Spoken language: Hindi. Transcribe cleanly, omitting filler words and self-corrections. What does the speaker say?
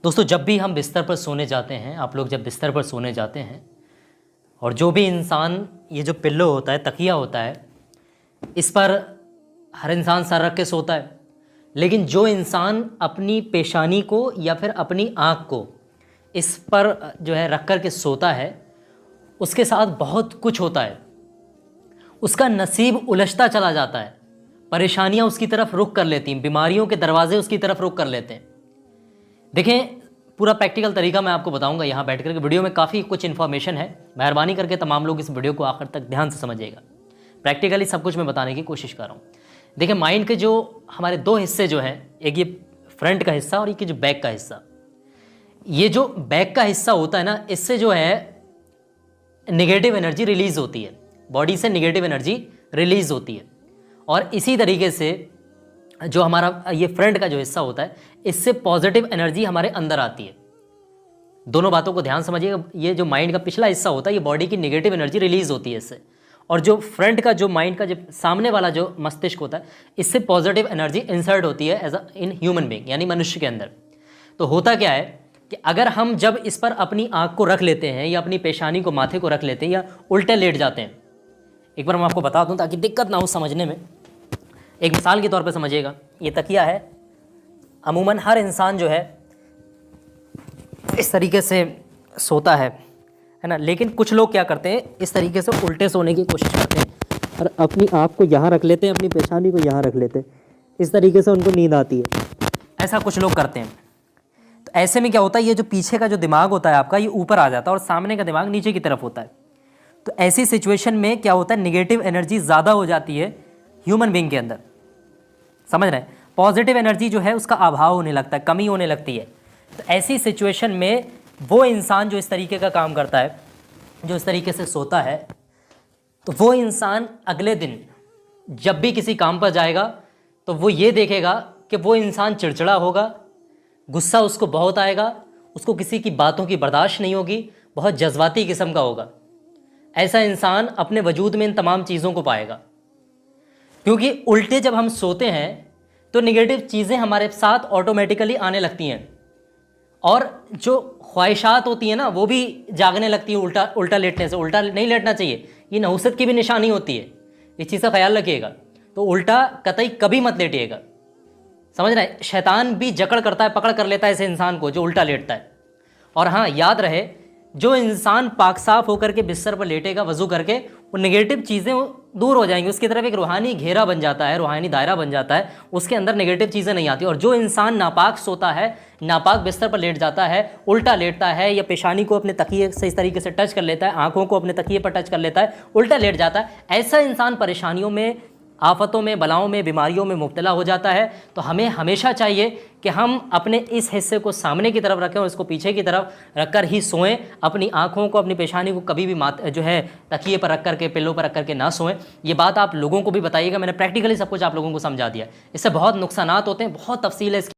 दोस्तों, जब भी हम बिस्तर पर सोने जाते हैं, आप लोग जब बिस्तर पर सोने जाते हैं और जो भी इंसान, ये जो पिल्लो होता है, तकिया होता है, इस पर हर इंसान सर रख के सोता है। लेकिन जो इंसान अपनी पेशानी को या फिर अपनी आँख को इस पर जो है रख कर के सोता है, उसके साथ बहुत कुछ होता है। उसका नसीब उलझता चला जाता है, परेशानियां उसकी तरफ रुख कर लेती हैं, बीमारियों के दरवाजे उसकी तरफ रुख कर लेते हैं। देखें, पूरा प्रैक्टिकल तरीका मैं आपको बताऊंगा यहाँ बैठ कर के। वीडियो में काफ़ी कुछ इन्फॉर्मेशन है, मेहरबानी करके तमाम लोग इस वीडियो को आखिर तक ध्यान से समझिएगा। प्रैक्टिकली सब कुछ मैं बताने की कोशिश कर रहा हूँ। देखिए, माइंड के जो हमारे दो हिस्से जो हैं, एक ये फ्रंट का हिस्सा और एक ये जो बैक का हिस्सा। ये जो बैक का हिस्सा होता है ना, इससे जो है नेगेटिव एनर्जी रिलीज होती है, बॉडी से नेगेटिव एनर्जी रिलीज होती है। और इसी तरीके से जो हमारा ये फ्रंट का जो हिस्सा होता है, इससे पॉजिटिव एनर्जी हमारे अंदर आती है। दोनों बातों को ध्यान समझिएगा। ये जो माइंड का पिछला हिस्सा होता है, ये बॉडी की नेगेटिव एनर्जी रिलीज होती है इससे। और जो फ्रंट का जो माइंड का जो सामने वाला जो मस्तिष्क होता है, इससे पॉजिटिव एनर्जी इंसर्ट होती है एज इन ह्यूमन बीइंग, यानी मनुष्य के अंदर। तो होता क्या है कि अगर हम जब इस पर अपनी आँख को रख लेते हैं या अपनी पेशानी को, माथे को रख लेते हैं या उल्टे लेट जाते हैं, एक बार मैं आपको बता दूं ताकि दिक्कत ना हो समझने में। एक मिसाल के तौर पे समझिएगा, ये तकिया है। अमूमन हर इंसान जो है इस तरीके से सोता है ना। लेकिन कुछ लोग क्या करते हैं, इस तरीके से उल्टे सोने की कोशिश करते हैं और अपनी आँख को यहाँ रख लेते हैं, अपनी पेशानी को यहाँ रख लेते हैं। इस तरीके से उनको नींद आती है। ऐसा कुछ लोग करते हैं। तो ऐसे में क्या होता है, ये जो पीछे का जो दिमाग होता है आपका, ये ऊपर आ जाता है और सामने का दिमाग नीचे की तरफ होता है। तो ऐसी सिचुएशन में क्या होता है, नेगेटिव एनर्जी ज़्यादा हो जाती है ह्यूमन बीइंग के अंदर। समझ रहे हैं? पॉजिटिव एनर्जी जो है उसका अभाव होने लगता है, कमी होने लगती है। तो ऐसी सिचुएशन में वो इंसान जो इस तरीके का काम करता है, जो इस तरीके से सोता है, तो वो इंसान अगले दिन जब भी किसी काम पर जाएगा तो वो ये देखेगा कि वो इंसान चिड़चिड़ा होगा, गुस्सा उसको बहुत आएगा, उसको किसी की बातों की बर्दाश्त नहीं होगी, बहुत जज्बाती किस्म का होगा। ऐसा इंसान अपने वजूद में इन तमाम चीज़ों को पाएगा। क्योंकि उल्टे जब हम सोते हैं तो नेगेटिव चीज़ें हमारे साथ ऑटोमेटिकली आने लगती हैं और जो ख्वाहिशात होती हैं ना, वो भी जागने लगती है उल्टा लेटने से। उल्टा नहीं लेटना चाहिए, ये नहुसत की भी निशानी होती है, इस चीज़ का ख्याल रखिएगा। तो उल्टा कतई कभी मत लेटिएगा। समझ रहे हैं? शैतान भी जकड़ करता है, पकड़ कर लेता है ऐसे इंसान को जो उल्टा लेटता है। और हाँ, याद रहे, जो इंसान पाक साफ होकर के बिस्तर पर लेटेगा वज़ू करके, वो नेगेटिव चीज़ें दूर हो जाएंगी, उसकी तरफ एक रूहानी घेरा बन जाता है, रूहानी दायरा बन जाता है, उसके अंदर नेगेटिव चीज़ें नहीं आती। और जो इंसान नापाक सोता है, नापाक बिस्तर पर लेट जाता है, उल्टा लेटता है या पेशानी को अपने तकिए से इस तरीके से टच कर लेता है, आँखों को अपने तकिए पर टच कर लेता है, उल्टा लेट जाता है, ऐसा इंसान परेशानियों में, आफतों में, बलाओं में, बीमारियों में मुब्तला हो जाता है। तो हमें हमेशा चाहिए कि हम अपने इस हिस्से को सामने की तरफ रखें और इसको पीछे की तरफ रखकर ही सोएं। अपनी आँखों को, अपनी पेशानी को कभी भी जो है तकिए पर रख करके, पिल्लों पर रख करके ना सोएं। ये बात आप लोगों को भी बताइएगा। मैंने प्रैक्टिकली सब कुछ आप लोगों को समझा दिया। इससे बहुत नुकसानात होते हैं, बहुत तफसील है इसकी।